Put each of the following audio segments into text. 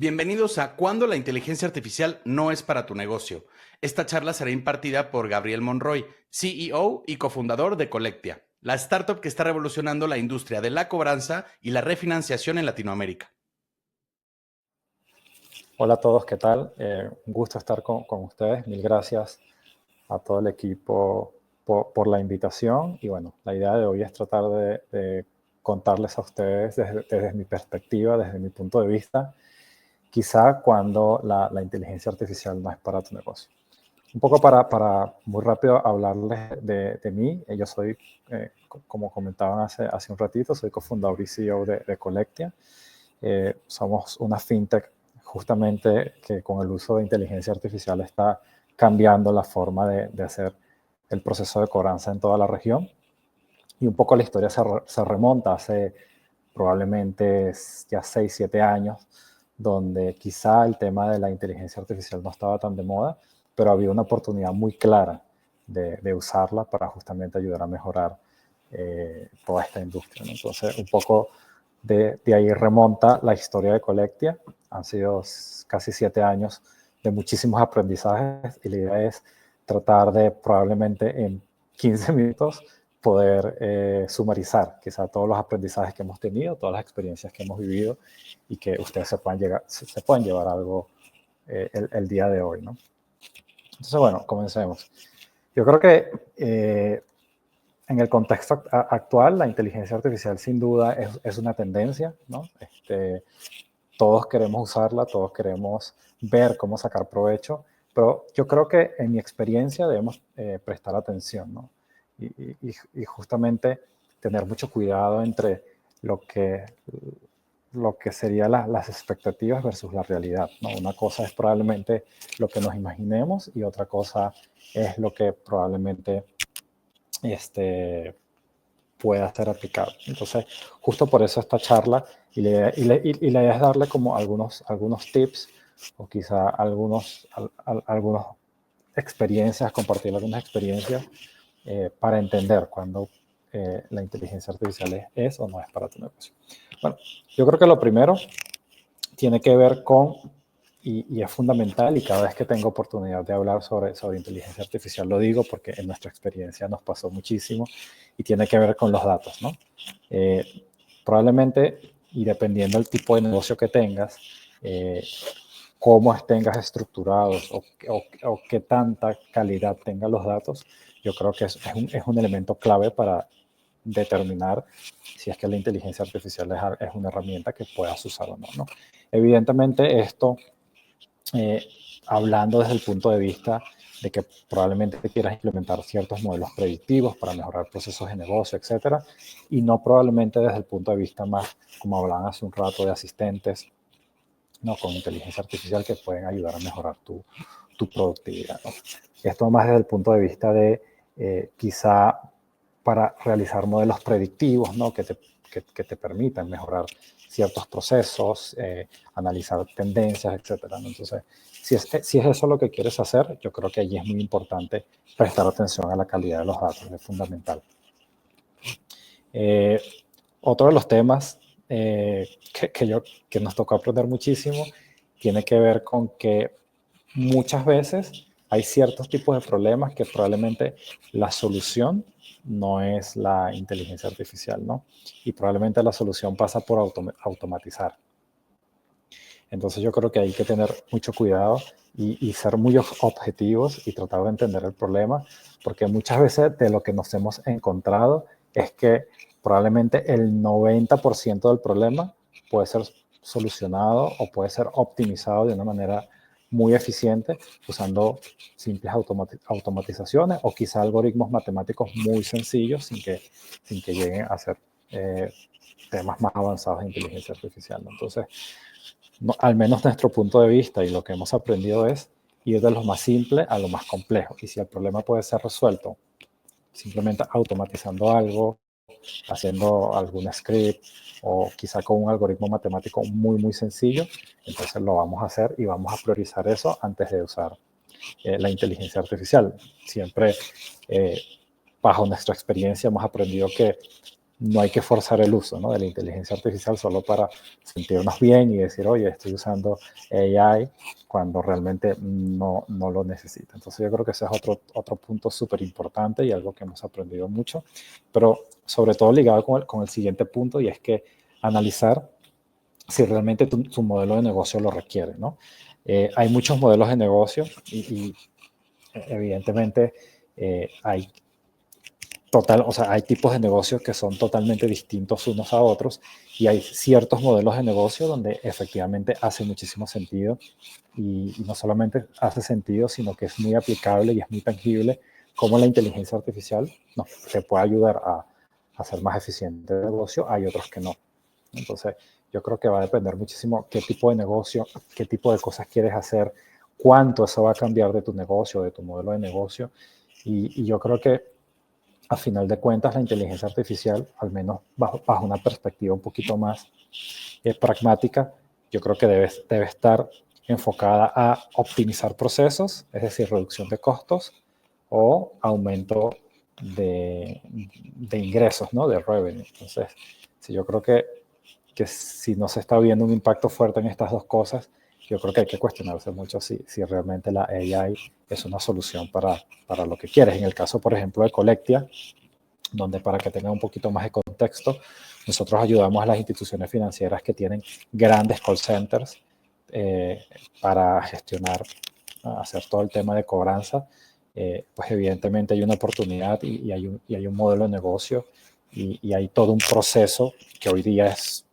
Bienvenidos a Cuando la inteligencia artificial no es para tu negocio. Esta charla será impartida por Gabriel Monroy, CEO y cofundador de Collectia, la startup que está revolucionando la industria de la cobranza y la refinanciación en Latinoamérica. Hola a todos, ¿qué tal? Un gusto estar con ustedes. Mil gracias a todo el equipo por la invitación. Y bueno, la idea de hoy es tratar de contarles a ustedes desde mi perspectiva, desde mi punto de vista, quizá cuando la inteligencia artificial no es para tu negocio. Un poco para muy rápido hablarles de mí. Yo soy, como comentaban hace un ratito, soy cofundador y CEO de Collectia. Somos una fintech justamente que con el uso de inteligencia artificial está cambiando la forma de hacer el proceso de cobranza en toda la región. Y un poco la historia se remonta hace probablemente ya 6, 7 años, donde quizá el tema de la inteligencia artificial no estaba tan de moda, pero había una oportunidad muy clara de usarla para justamente ayudar a mejorar toda esta industria, ¿no? Entonces, un poco de ahí remonta la historia de Collectia. Han sido casi 7 años de muchísimos aprendizajes y la idea es tratar de probablemente en 15 minutos poder sumarizar quizá todos los aprendizajes que hemos tenido, todas las experiencias que hemos vivido y que ustedes se puedan llevar algo el día de hoy, ¿no? Entonces, bueno, comencemos. Yo creo que en el contexto actual, la inteligencia artificial sin duda es una tendencia, ¿no? Todos queremos usarla, todos queremos ver cómo sacar provecho, pero yo creo que en mi experiencia debemos prestar atención, ¿no? Y justamente tener mucho cuidado entre lo que serían las expectativas versus la realidad, ¿no? Una cosa es probablemente lo que nos imaginemos y otra cosa es lo que probablemente pueda ser aplicado. Entonces, justo por eso esta charla y la idea es darle como algunos tips o quizá algunas experiencias, compartir algunas experiencias para entender cuándo la inteligencia artificial es o no es para tu negocio. Bueno, yo creo que lo primero tiene que ver con, y es fundamental, y cada vez que tengo oportunidad de hablar sobre inteligencia artificial lo digo porque en nuestra experiencia nos pasó muchísimo, y tiene que ver con los datos, ¿no? Probablemente, y dependiendo del tipo de negocio que tengas, cómo tengas estructurados o qué tanta calidad tengan los datos, yo creo que es un elemento clave para determinar si es que la inteligencia artificial es una herramienta que puedas usar o no, ¿no? Evidentemente esto, hablando desde el punto de vista de que probablemente quieras implementar ciertos modelos predictivos para mejorar procesos de negocio, etcétera, y no probablemente desde el punto de vista más, como hablaban hace un rato, de asistentes, ¿no? Con inteligencia artificial que pueden ayudar a mejorar tu productividad, ¿no? Esto más desde el punto de vista de quizá para realizar modelos predictivos, ¿no? que te permitan mejorar ciertos procesos, analizar tendencias, etcétera, ¿no? Entonces, si es eso lo que quieres hacer, yo creo que allí es muy importante prestar atención a la calidad de los datos, es fundamental. Otro de los temas que nos tocó aprender muchísimo tiene que ver con que muchas veces hay ciertos tipos de problemas que probablemente la solución no es la inteligencia artificial, ¿no? Y probablemente la solución pasa por automatizar. Entonces yo creo que hay que tener mucho cuidado y ser muy objetivos y tratar de entender el problema, porque muchas veces de lo que nos hemos encontrado es que probablemente el 90% del problema puede ser solucionado o puede ser optimizado de una manera muy eficiente usando simples automatizaciones o quizá algoritmos matemáticos muy sencillos sin que lleguen a ser temas más avanzados de inteligencia artificial, ¿no? Entonces, no, al menos nuestro punto de vista y lo que hemos aprendido es ir de lo más simple a lo más complejo. Y si el problema puede ser resuelto simplemente automatizando algo, haciendo algún script o quizá con un algoritmo matemático muy, muy sencillo, entonces lo vamos a hacer y vamos a priorizar eso antes de usar la inteligencia artificial. Siempre, bajo nuestra experiencia, hemos aprendido que no hay que forzar el uso, ¿no?, de la inteligencia artificial solo para sentirnos bien y decir, oye, estoy usando AI cuando realmente no lo necesita. Entonces yo creo que ese es otro punto súper importante y algo que hemos aprendido mucho, pero sobre todo ligado con el siguiente punto, y es que analizar si realmente tu modelo de negocio lo requiere, ¿no? Hay muchos modelos de negocio y evidentemente hay hay tipos de negocios que son totalmente distintos unos a otros y hay ciertos modelos de negocio donde efectivamente hace muchísimo sentido y no solamente hace sentido, sino que es muy aplicable y es muy tangible cómo la inteligencia artificial nos te puede ayudar a hacer más eficiente el negocio. Hay otros que no. Entonces, yo creo que va a depender muchísimo qué tipo de negocio, qué tipo de cosas quieres hacer, cuánto eso va a cambiar de tu negocio, de tu modelo de negocio. Y yo creo que a final de cuentas la inteligencia artificial, al menos bajo una perspectiva un poquito más pragmática, yo creo que debe estar enfocada a optimizar procesos, es decir, reducción de costos o aumento de ingresos, ¿no?, de revenue. Entonces, sí, yo creo que si no se está viendo un impacto fuerte en estas dos cosas, yo creo que hay que cuestionarse mucho si realmente la AI es una solución para lo que quieres. En el caso, por ejemplo, de Collectia, donde, para que tengan un poquito más de contexto, nosotros ayudamos a las instituciones financieras que tienen grandes call centers para gestionar, hacer todo el tema de cobranza. Pues evidentemente hay una oportunidad y hay un modelo de negocio y hay todo un proceso que hoy día es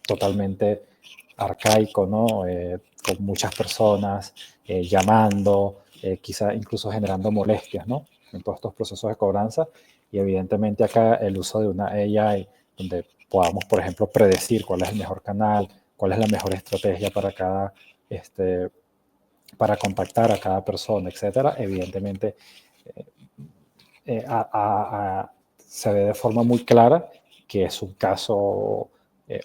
totalmente arcaico, ¿no? Con muchas personas llamando, quizá incluso generando molestias, ¿no?, en todos estos procesos de cobranza. Y evidentemente acá el uso de una AI donde podamos, por ejemplo, predecir cuál es el mejor canal, cuál es la mejor estrategia para contactar a cada persona, etcétera, evidentemente se ve de forma muy clara que es un caso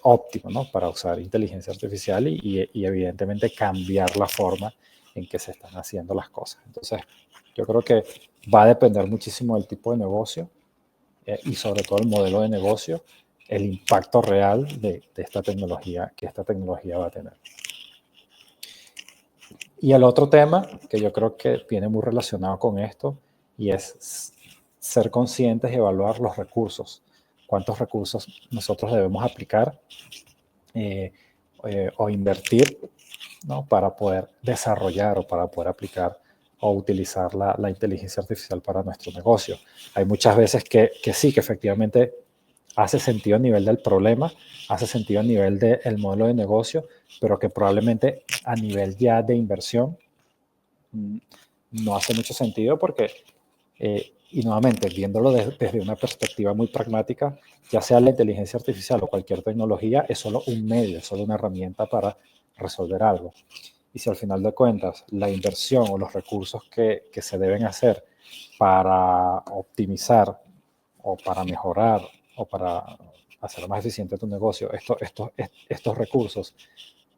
óptimo, ¿no?, para usar inteligencia artificial y evidentemente cambiar la forma en que se están haciendo las cosas. Entonces, yo creo que va a depender muchísimo del tipo de negocio y sobre todo el modelo de negocio, el impacto real de esta tecnología, que esta tecnología va a tener. Y el otro tema que yo creo que viene muy relacionado con esto y es ser conscientes y evaluar los recursos. Cuántos recursos nosotros debemos aplicar o invertir, ¿no?, para poder desarrollar o para poder aplicar o utilizar la inteligencia artificial para nuestro negocio. Hay muchas veces que sí, que efectivamente hace sentido a nivel del problema, hace sentido a nivel del modelo de negocio, pero que probablemente a nivel ya de inversión no hace mucho sentido porque, y nuevamente, viéndolo desde una perspectiva muy pragmática, ya sea la inteligencia artificial o cualquier tecnología, es solo un medio, es solo una herramienta para resolver algo. Y si al final de cuentas la inversión o los recursos que se deben hacer para optimizar o para mejorar o para hacer más eficiente tu negocio, estos recursos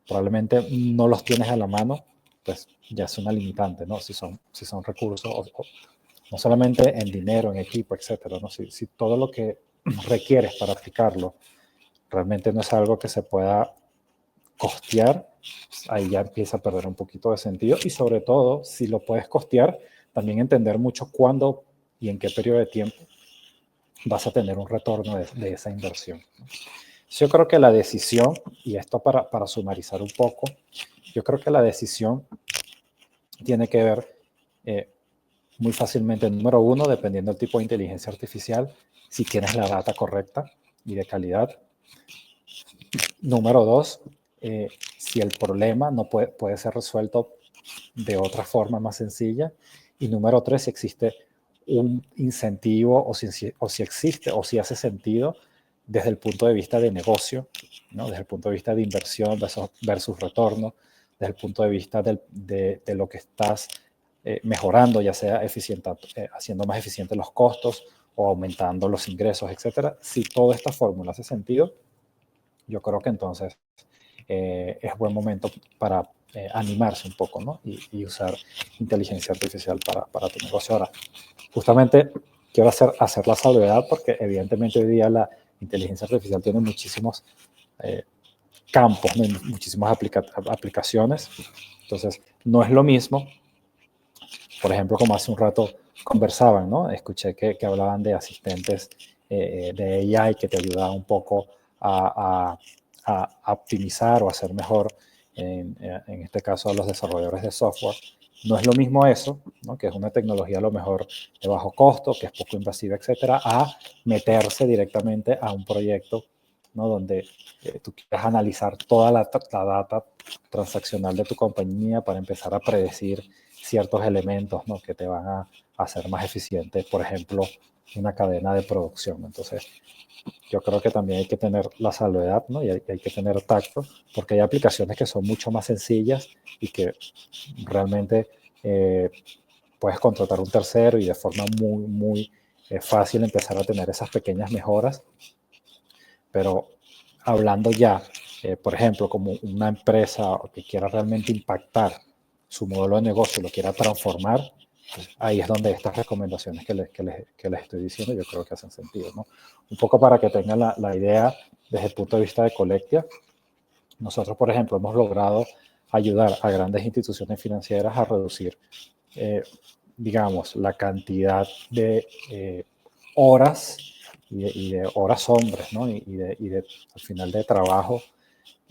probablemente no los tienes a la mano, pues ya es una limitante, ¿no? Si son recursos, no solamente en dinero, en equipo, etcétera, ¿no? Si todo lo que requieres para aplicarlo realmente no es algo que se pueda costear, pues ahí ya empieza a perder un poquito de sentido. Y sobre todo, si lo puedes costear, también entender mucho cuándo y en qué periodo de tiempo vas a tener un retorno de esa inversión. Yo creo que la decisión, y esto para sumarizar un poco, yo creo que la decisión tiene que ver muy fácilmente, número uno, dependiendo del tipo de inteligencia artificial, si tienes la data correcta y de calidad. Número dos, si el problema no puede ser resuelto de otra forma más sencilla. Y número tres, si existe un incentivo o si existe o si hace sentido desde el punto de vista de negocio, ¿no?, desde el punto de vista de inversión versus retorno, desde el punto de vista de lo que estás mejorando, ya sea haciendo más eficientes los costos o aumentando los ingresos, etcétera. Si toda esta fórmula hace sentido, yo creo que entonces es buen momento para animarse un poco, ¿no?, y usar inteligencia artificial para tu negocio. Ahora, justamente quiero hacer la salvedad porque evidentemente hoy día la inteligencia artificial tiene muchísimos campos, ¿no? Muchísimas aplicaciones. Entonces, no es lo mismo, por ejemplo, como hace un rato conversaban, ¿no? Escuché que hablaban de asistentes de AI que te ayudaban un poco a optimizar o hacer mejor, en este caso, a los desarrolladores de software. No es lo mismo eso, ¿no? Que es una tecnología a lo mejor de bajo costo, que es poco invasiva, etcétera, a meterse directamente a un proyecto, ¿no? Donde tú quieras analizar toda la data transaccional de tu compañía para empezar a predecir ciertos elementos, ¿no? Que te van a hacer más eficiente, por ejemplo, una cadena de producción. Entonces, yo creo que también hay que tener la salvedad, ¿no? Y hay que tener tacto, porque hay aplicaciones que son mucho más sencillas y que realmente puedes contratar un tercero y de forma muy fácil empezar a tener esas pequeñas mejoras. Pero hablando ya, por ejemplo, como una empresa que quiera realmente impactar su modelo de negocio, lo quiera transformar, pues ahí es donde estas recomendaciones que les estoy diciendo yo creo que hacen sentido, ¿no? Un poco para que tengan la idea desde el punto de vista de Collectia. Nosotros, por ejemplo, hemos logrado ayudar a grandes instituciones financieras a reducir, digamos, la cantidad de horas y de horas hombres, ¿no? Al final de trabajo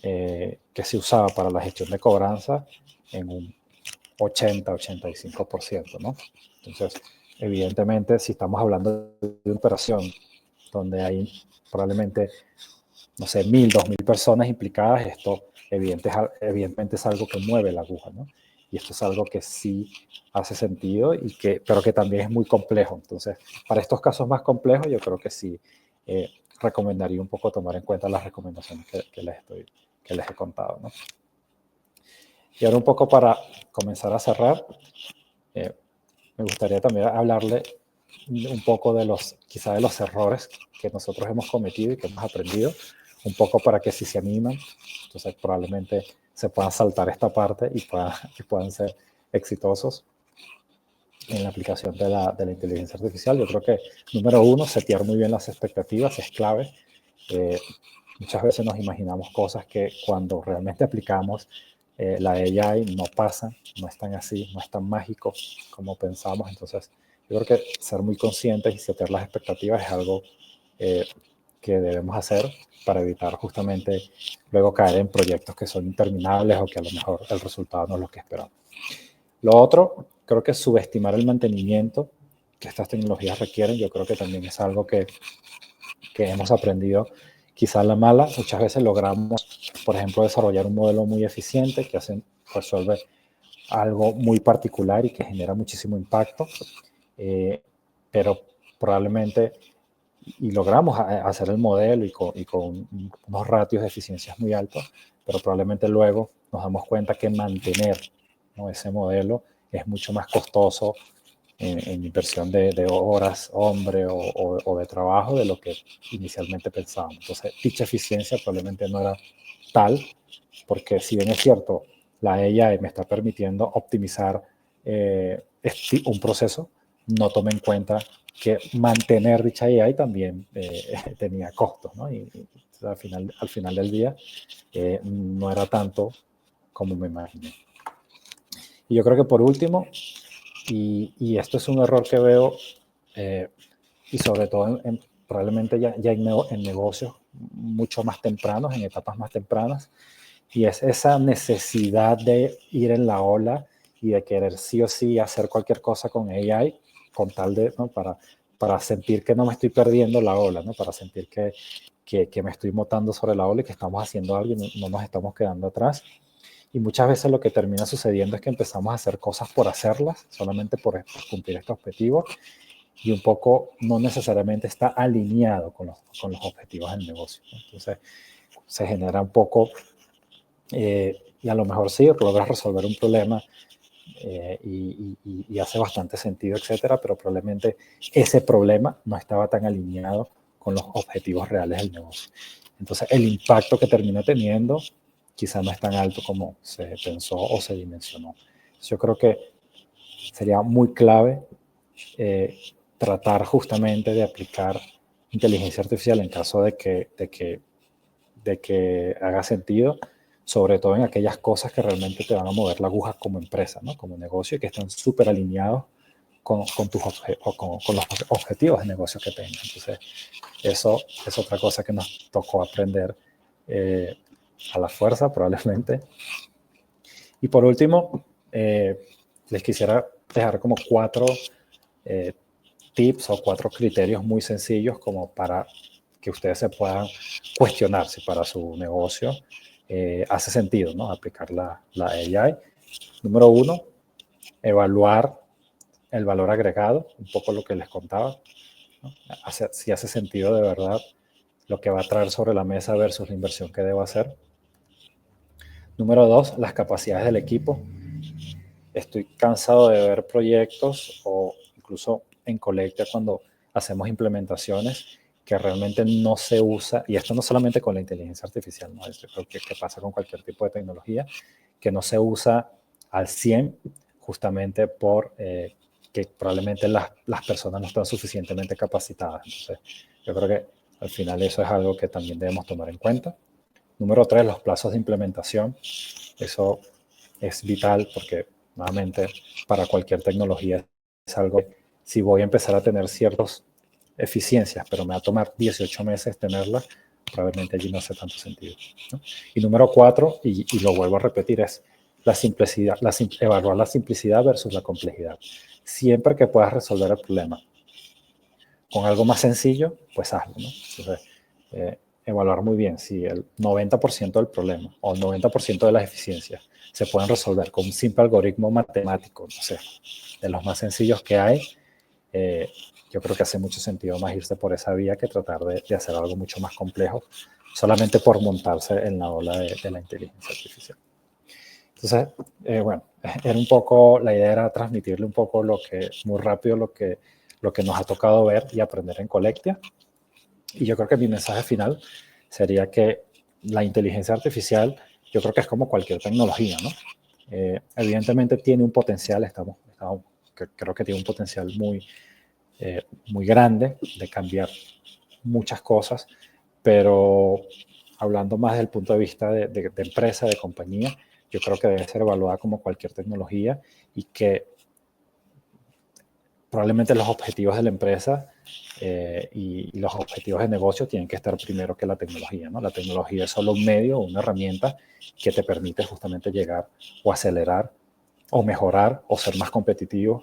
que se usaba para la gestión de cobranza en un 80-85%, ¿no? Entonces, evidentemente, si estamos hablando de una operación donde hay probablemente, no sé, 1.000, 2.000 personas implicadas, esto evidentemente es algo que mueve la aguja, ¿no? Y esto es algo que sí hace sentido, pero que también es muy complejo. Entonces, para estos casos más complejos, yo creo que sí recomendaría un poco tomar en cuenta las recomendaciones que les he contado, ¿no? Y ahora un poco para comenzar a cerrar, me gustaría también hablarle un poco quizá de los errores que nosotros hemos cometido y que hemos aprendido, un poco para que si se animan, entonces probablemente se puedan saltar esta parte y puedan ser exitosos en la aplicación de la inteligencia artificial. Yo creo que, número uno, setear muy bien las expectativas es clave. Muchas veces nos imaginamos cosas que cuando realmente aplicamos la AI no pasan, no están así, no es tan mágico como pensamos. Entonces, yo creo que ser muy conscientes y setear las expectativas es algo que debemos hacer para evitar justamente luego caer en proyectos que son interminables o que a lo mejor el resultado no es lo que esperamos. Lo otro, creo que subestimar el mantenimiento que estas tecnologías requieren, yo creo que también es algo que hemos aprendido quizá a la mala. Muchas veces logramos, por ejemplo, desarrollar un modelo muy eficiente que resuelve algo muy particular y que genera muchísimo impacto, pero probablemente, y logramos hacer el modelo y con unos ratios de eficiencias muy altos, pero probablemente luego nos damos cuenta que mantener, ¿no?, ese modelo es mucho más costoso en inversión de horas, hombre o de trabajo de lo que inicialmente pensábamos. Entonces, dicha eficiencia probablemente no era tal, porque si bien es cierto, la AI me está permitiendo optimizar un proceso, no tome en cuenta que mantener dicha AI también tenía costos, ¿no? Y al final del día no era tanto como me imaginé. Y yo creo que por último, y esto es un error que veo, y sobre todo probablemente ya en negocios mucho más tempranos, en etapas más tempranas, y es esa necesidad de ir en la ola y de querer sí o sí hacer cualquier cosa con AI, con tal de, ¿no?, para sentir que no me estoy perdiendo la ola, ¿no?, para sentir que me estoy montando sobre la ola y que estamos haciendo algo y no nos estamos quedando atrás. Y muchas veces lo que termina sucediendo es que empezamos a hacer cosas por hacerlas, solamente por cumplir este objetivo, y un poco no necesariamente está alineado con los objetivos del negocio, ¿no? Entonces, se genera un poco, y a lo mejor sí, logras resolver un problema y hace bastante sentido, etcétera, pero probablemente ese problema no estaba tan alineado con los objetivos reales del negocio. Entonces, el impacto que termina teniendo quizá no es tan alto como se pensó o se dimensionó. Yo creo que sería muy clave tratar justamente de aplicar inteligencia artificial en caso de que haga sentido, sobre todo en aquellas cosas que realmente te van a mover la aguja como empresa, ¿no? Como negocio, y que están súper alineados con los objetivos de negocio que tengan. Entonces, eso es otra cosa que nos tocó aprender a la fuerza, probablemente. Y por último, les quisiera dejar como 4 tips o 4 criterios muy sencillos como para que ustedes se puedan cuestionar si para su negocio hace sentido, ¿no? Aplicar la AI. Número 1, evaluar el valor agregado, un poco lo que les contaba, ¿no? Si hace sentido de verdad lo que va a traer sobre la mesa versus la inversión que debo hacer. Número 2, las capacidades del equipo. Estoy cansado de ver proyectos o incluso en Collectia cuando hacemos implementaciones que realmente no se usa, y esto no solamente con la inteligencia artificial, ¿no? Esto creo que pasa con cualquier tipo de tecnología, que no se usa al 100 justamente por que probablemente las personas no están suficientemente capacitadas. Entonces, yo creo que al final eso es algo que también debemos tomar en cuenta. Número 3, los plazos de implementación. Eso es vital porque, nuevamente, para cualquier tecnología es algo, si voy a empezar a tener ciertas eficiencias, pero me va a tomar 18 meses tenerlas, probablemente allí no hace tanto sentido, ¿no? Y número 4, y lo vuelvo a repetir, es la simplicidad, evaluar la simplicidad versus la complejidad. Siempre que puedas resolver el problema con algo más sencillo, pues hazlo, ¿no? Entonces, evaluar muy bien si el 90% del problema o el 90% de las eficiencias se pueden resolver con un simple algoritmo matemático, no sé, de los más sencillos que hay. Yo creo que hace mucho sentido más irse por esa vía que tratar de hacer algo mucho más complejo solamente por montarse en la ola de la inteligencia artificial. Entonces, bueno, era un poco, la idea era transmitirle un poco muy rápido lo que nos ha tocado ver y aprender en Collectia. Y yo creo que mi mensaje final sería que la inteligencia artificial, yo creo que es como cualquier tecnología, ¿no? Evidentemente tiene un potencial, creo que tiene un potencial muy grande de cambiar muchas cosas, pero hablando más desde el punto de vista de empresa, de compañía, yo creo que debe ser evaluada como cualquier tecnología y que probablemente los objetivos de la empresa y los objetivos de negocio tienen que estar primero que la tecnología, ¿no? La tecnología es solo un medio, una herramienta que te permite justamente llegar o acelerar o mejorar o ser más competitivo,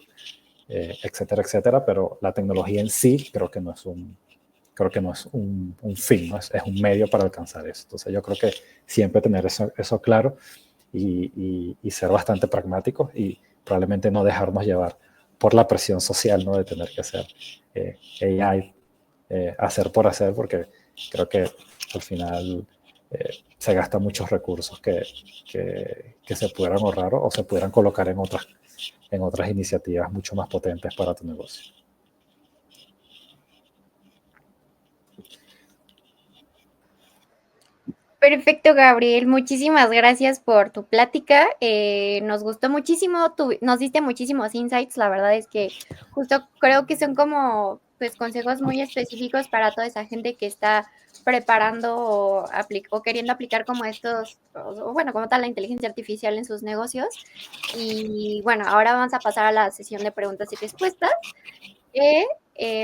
etcétera, etcétera, pero la tecnología en sí creo que no es un fin, ¿no? Es un medio para alcanzar eso. Entonces yo creo que siempre tener eso claro y ser bastante pragmáticos y probablemente no dejarnos llevar por la presión social, ¿no? De tener que hacer AI, hacer por hacer, porque creo que al final se gastan muchos recursos que se pudieran ahorrar o se pudieran colocar en otras iniciativas mucho más potentes para tu negocio. Perfecto, Gabriel. Muchísimas gracias por tu plática. Nos gustó muchísimo, nos diste muchísimos insights. La verdad es que justo creo que son como pues consejos muy específicos para toda esa gente que está preparando o queriendo aplicar como estos, o bueno, como tal la inteligencia artificial en sus negocios. Y bueno, ahora vamos a pasar a la sesión de preguntas y respuestas.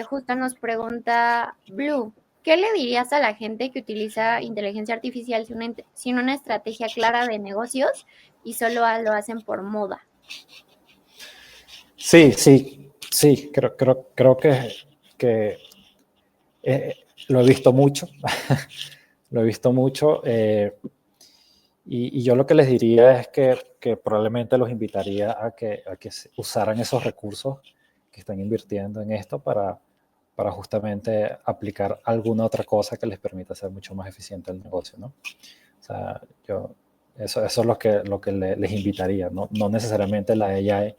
Justo nos pregunta Blue. ¿Qué le dirías a la gente que utiliza inteligencia artificial sin una estrategia clara de negocios y solo lo hacen por moda? Sí, creo que lo he visto mucho, lo he visto mucho, y yo lo que les diría es que probablemente los invitaría a que usaran esos recursos que están invirtiendo en esto para justamente aplicar alguna otra cosa que les permita hacer mucho más eficiente el negocio, ¿no? O sea, eso es lo que les invitaría, no necesariamente la AI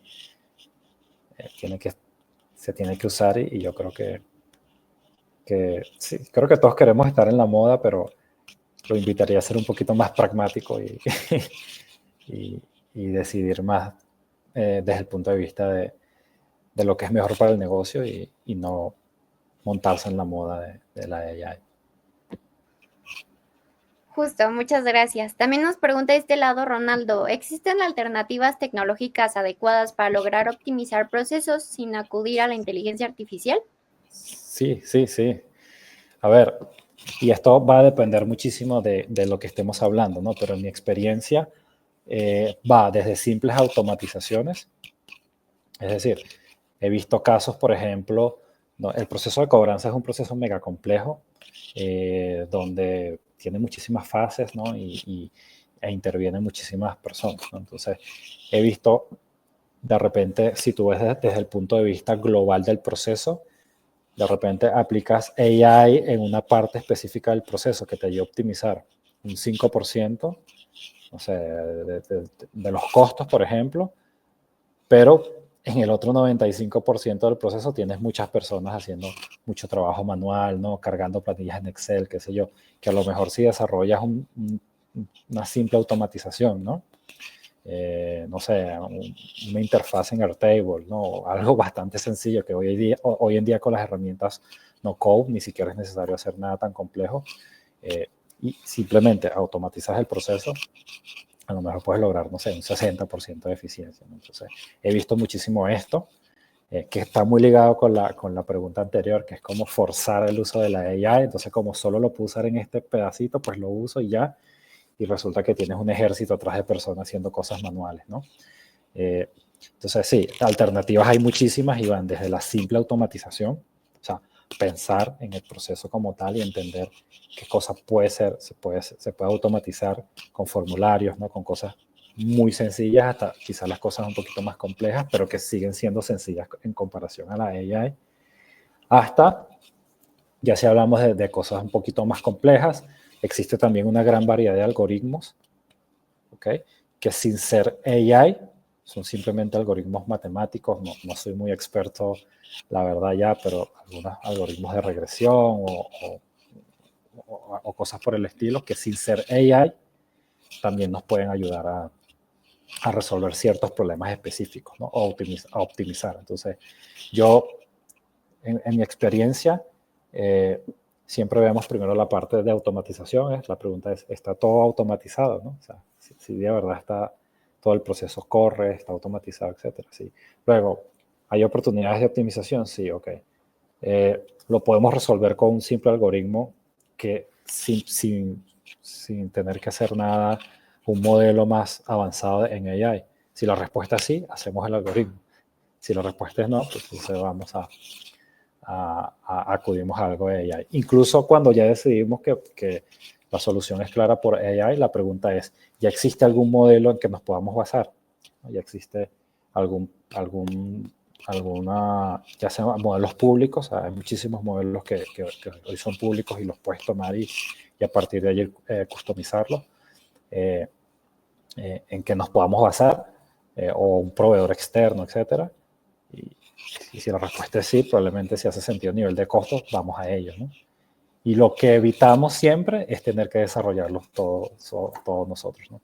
se tiene que usar y yo creo que sí, creo que todos queremos estar en la moda, pero lo invitaría a ser un poquito más pragmático y decidir más desde el punto de vista de lo que es mejor para el negocio y no montarse en la moda de la AI. Justo, muchas gracias. También nos pregunta de este lado Ronaldo, ¿existen alternativas tecnológicas adecuadas para lograr optimizar procesos sin acudir a la inteligencia artificial? Sí, sí, sí. A ver, y esto va a depender muchísimo de lo que estemos hablando, ¿no? Pero en mi experiencia va desde simples automatizaciones, es decir, he visto casos, por ejemplo, ¿no? El proceso de cobranza es un proceso mega complejo, donde tiene muchísimas fases, ¿no? E intervienen muchísimas personas, ¿no? Entonces, he visto, de repente, si tú ves desde el punto de vista global del proceso, de repente aplicas AI en una parte específica del proceso que te ayuda a optimizar un 5%, no sé, de los costos, por ejemplo, pero en el otro 95% del proceso tienes muchas personas haciendo mucho trabajo manual, ¿no? Cargando planillas en Excel, qué sé yo, que a lo mejor si desarrollas una simple automatización, ¿no? No sé, una interfaz en Airtable, ¿no? Algo bastante sencillo que hoy en día con las herramientas no code ni siquiera es necesario hacer nada tan complejo, y simplemente automatizas el proceso, a lo mejor puedes lograr, no sé, un 60% de eficiencia, ¿no? Entonces, he visto muchísimo esto, que está muy ligado con la pregunta anterior, que es cómo forzar el uso de la AI. Entonces, como solo lo puedo usar en este pedacito, pues lo uso y ya, y resulta que tienes un ejército atrás de personas haciendo cosas manuales, ¿no? Entonces, sí, alternativas hay muchísimas y van desde la simple automatización, o sea, pensar en el proceso como tal y entender qué cosa se puede automatizar con formularios, ¿no? Con cosas muy sencillas hasta quizás las cosas un poquito más complejas, pero que siguen siendo sencillas en comparación a la AI, hasta, ya si hablamos de cosas un poquito más complejas, existe también una gran variedad de algoritmos, ¿ok? Que sin ser AI son simplemente algoritmos matemáticos. No soy muy experto, la verdad ya, pero algunos algoritmos de regresión o cosas por el estilo que sin ser AI también nos pueden ayudar a resolver ciertos problemas específicos, ¿no? O a optimizar. Entonces, yo, en mi experiencia, siempre vemos primero la parte de automatización. La pregunta es, ¿está todo automatizado? ¿No? O sea, si de verdad está todo el proceso corre, está automatizado, etcétera. Sí. Luego, ¿hay oportunidades de optimización? Sí, ok. Lo podemos resolver con un simple algoritmo que sin tener que hacer nada, un modelo más avanzado en AI. Si la respuesta es sí, hacemos el algoritmo. Si la respuesta es no, pues entonces vamos acudimos a algo de AI. Incluso cuando ya decidimos que la solución es clara por AI, la pregunta es, ¿ya existe algún modelo en que nos podamos basar? ¿Ya existe alguna, ya sea modelos públicos? Hay muchísimos modelos que hoy son públicos y los puedes tomar y a partir de allí customizarlos, en que nos podamos basar, o un proveedor externo, etcétera. Y si la respuesta es sí, probablemente si hace sentido a nivel de costos, vamos a ello, ¿no? Y lo que evitamos siempre es tener que desarrollarlos todos nosotros, ¿no?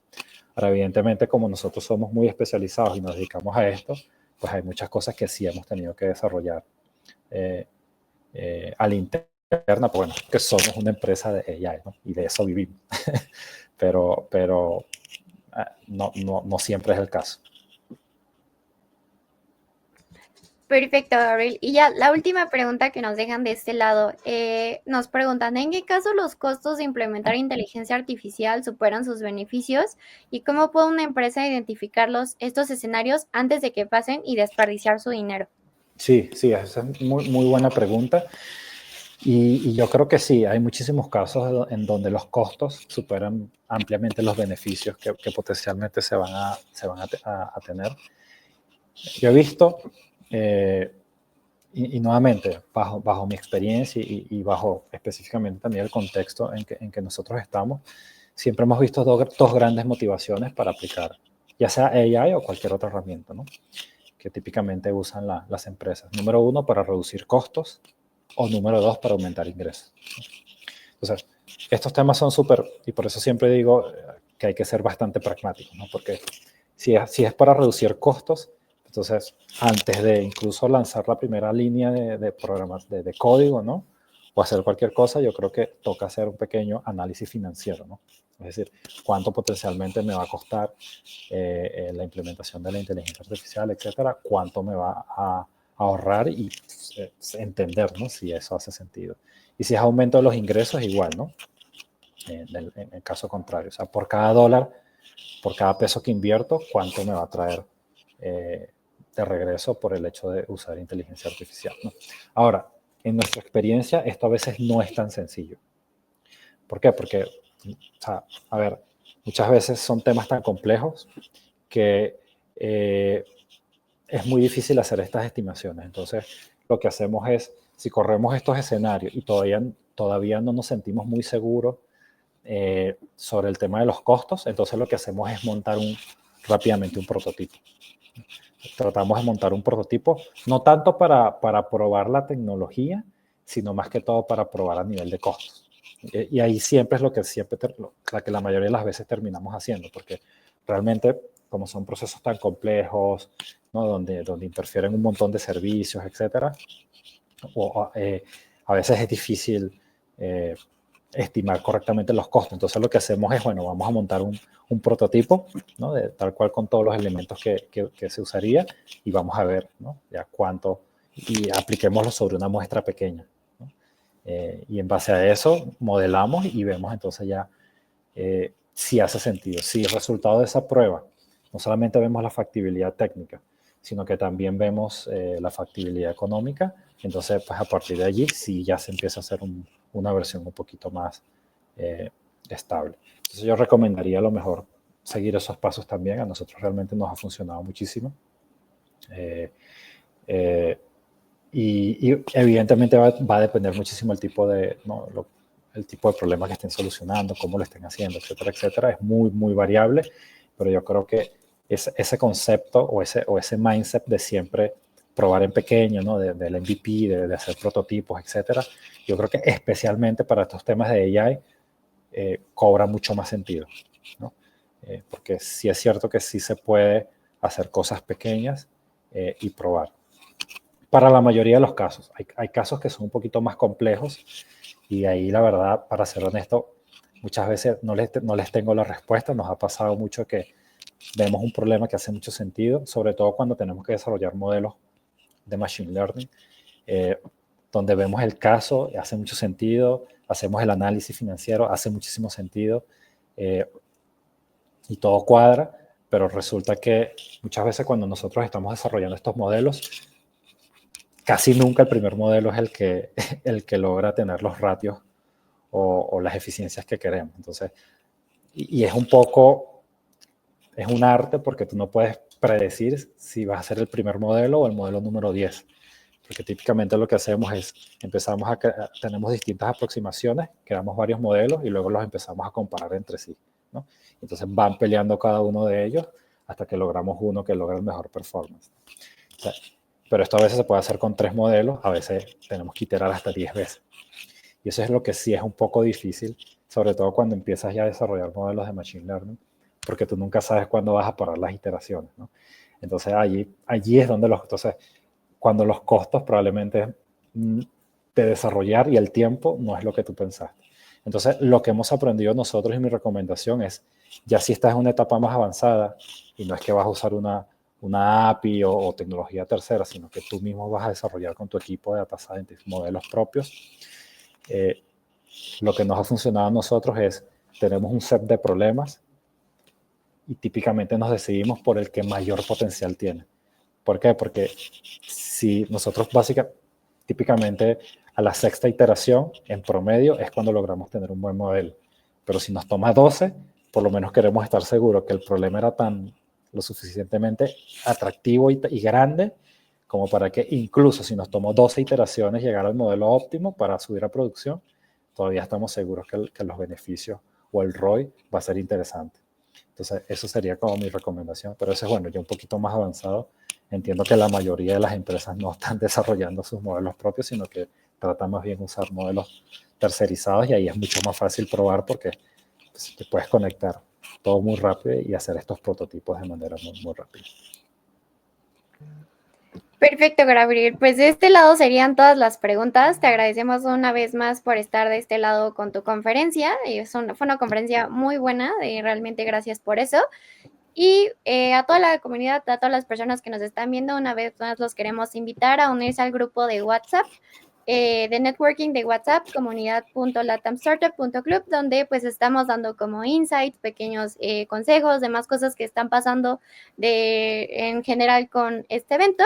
Ahora, evidentemente, como nosotros somos muy especializados y nos dedicamos a esto, pues hay muchas cosas que sí hemos tenido que desarrollar a la interna, pues bueno, que somos una empresa de AI, ¿no? Y de eso vivimos. pero no siempre es el caso. Perfecto, Gabriel. Y ya la última pregunta que nos dejan de este lado, nos preguntan, ¿en qué caso los costos de implementar inteligencia artificial superan sus beneficios? ¿Y cómo puede una empresa identificar estos escenarios antes de que pasen y desperdiciar su dinero? Sí, esa es muy, muy buena pregunta. Y yo creo que sí, hay muchísimos casos en donde los costos superan ampliamente los beneficios que potencialmente se van a tener. Yo he visto, y nuevamente, bajo mi experiencia y bajo específicamente también el contexto en que nosotros estamos, siempre hemos visto dos grandes motivaciones para aplicar, ya sea AI o cualquier otra herramienta, ¿no? Que típicamente usan las empresas. Número uno, para reducir costos, o número dos, para aumentar ingresos. Entonces, estos temas son súper, y por eso siempre digo que hay que ser bastante pragmático, ¿no? Porque si es para reducir costos, Entonces, antes de incluso lanzar la primera línea de programas de código, ¿no? O hacer cualquier cosa, yo creo que toca hacer un pequeño análisis financiero, ¿no? Es decir, cuánto potencialmente me va a costar la implementación de la inteligencia artificial, etcétera, cuánto me va a ahorrar y entender, ¿no? Si eso hace sentido. Y si es aumento de los ingresos, igual, ¿no? En el caso contrario, o sea, por cada dólar, por cada peso que invierto, cuánto me va a traer de regreso por el hecho de usar inteligencia artificial, ¿no? Ahora, en nuestra experiencia, esto a veces no es tan sencillo. ¿Por qué? Porque, o sea, a ver, muchas veces son temas tan complejos que es muy difícil hacer estas estimaciones. Entonces, lo que hacemos es, si corremos estos escenarios y todavía no nos sentimos muy seguros sobre el tema de los costos, entonces lo que hacemos es montar rápidamente un prototipo. Tratamos de montar un prototipo, no tanto para probar la tecnología, sino más que todo para probar a nivel de costos. Y ahí siempre es lo que la mayoría de las veces terminamos haciendo, porque realmente, como son procesos tan complejos, ¿no? donde interfieren un montón de servicios, etcétera, a veces es difícil estimar correctamente los costos. Entonces lo que hacemos es, bueno, vamos a montar un prototipo, ¿no? Tal cual con todos los elementos que se usaría y vamos a ver, ¿no? Ya cuánto, y apliquémoslo sobre una muestra pequeña, ¿no? Y en base a eso modelamos y vemos entonces ya si hace sentido. Si el resultado de esa prueba, no solamente vemos la factibilidad técnica, sino que también vemos la factibilidad económica, entonces pues a partir de allí sí ya se empieza a hacer una versión un poquito más estable. Entonces yo recomendaría a lo mejor seguir esos pasos también. A nosotros realmente nos ha funcionado muchísimo. Y evidentemente va a depender muchísimo el tipo de, ¿no? el tipo de problema que estén solucionando, cómo lo estén haciendo, etcétera, etcétera. Es muy, muy variable, pero yo creo que ese concepto o ese mindset de siempre probar en pequeño, ¿no? Del MVP, de hacer prototipos, etcétera, yo creo que especialmente para estos temas de AI cobra mucho más sentido, ¿no? Porque sí es cierto que sí se puede hacer cosas pequeñas y probar. Para la mayoría de los casos. Hay casos que son un poquito más complejos y ahí la verdad, para ser honesto, muchas veces no les tengo la respuesta. Nos ha pasado mucho que vemos un problema que hace mucho sentido, sobre todo cuando tenemos que desarrollar modelos de Machine Learning, donde vemos el caso, hace mucho sentido, hacemos el análisis financiero, hace muchísimo sentido y todo cuadra, pero resulta que muchas veces cuando nosotros estamos desarrollando estos modelos, casi nunca el primer modelo es el que logra tener los ratios o las eficiencias que queremos. Entonces, y es un arte porque tú no puedes predecir si vas a ser el primer modelo o el modelo número 10. Porque típicamente lo que hacemos es, tenemos distintas aproximaciones, creamos varios modelos y luego los empezamos a comparar entre sí, ¿no? Entonces van peleando cada uno de ellos hasta que logramos uno que logra el mejor performance. O sea, pero esto a veces se puede hacer con 3 modelos, a veces tenemos que iterar hasta 10 veces. Y eso es lo que sí es un poco difícil, sobre todo cuando empiezas ya a desarrollar modelos de Machine Learning, porque tú nunca sabes cuándo vas a parar las iteraciones, ¿no? Entonces allí es donde cuando los costos probablemente de desarrollar y el tiempo no es lo que tú pensaste. Entonces, lo que hemos aprendido nosotros y mi recomendación es, ya si estás en una etapa más avanzada y no es que vas a usar una API o tecnología tercera, sino que tú mismo vas a desarrollar con tu equipo de data scientists modelos propios, lo que nos ha funcionado a nosotros es, tenemos un set de problemas y típicamente nos decidimos por el que mayor potencial tiene. ¿Por qué? Porque si nosotros típicamente a la 6ª iteración, en promedio, es cuando logramos tener un buen modelo. Pero si nos toma 12, por lo menos queremos estar seguros que el problema era lo suficientemente atractivo y grande como para que incluso si nos tomó 12 iteraciones llegar al modelo óptimo para subir a producción, todavía estamos seguros que los beneficios o el ROI va a ser interesante. Entonces, eso sería como mi recomendación. Pero eso es bueno, ya un poquito más avanzado. Entiendo que la mayoría de las empresas no están desarrollando sus modelos propios, sino que tratan más bien de usar modelos tercerizados y ahí es mucho más fácil probar porque pues, te puedes conectar todo muy rápido y hacer estos prototipos de manera muy, muy rápida. Perfecto, Gabriel. Pues de este lado serían todas las preguntas. Te agradecemos una vez más por estar de este lado con tu conferencia. Fue una conferencia muy buena, realmente gracias por eso. Y a toda la comunidad, a todas las personas que nos están viendo, una vez más los queremos invitar a unirse al grupo de WhatsApp, de networking de WhatsApp, comunidad.latamstartup.club, donde pues estamos dando como insights, pequeños consejos, demás cosas que están pasando en general con este evento.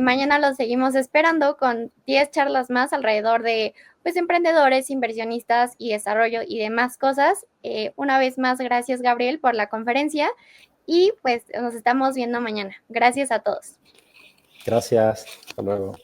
Mañana los seguimos esperando con 10 charlas más alrededor de pues emprendedores, inversionistas y desarrollo y demás cosas. Una vez más, gracias Gabriel por la conferencia y pues nos estamos viendo mañana. Gracias a todos. Gracias. Hasta luego.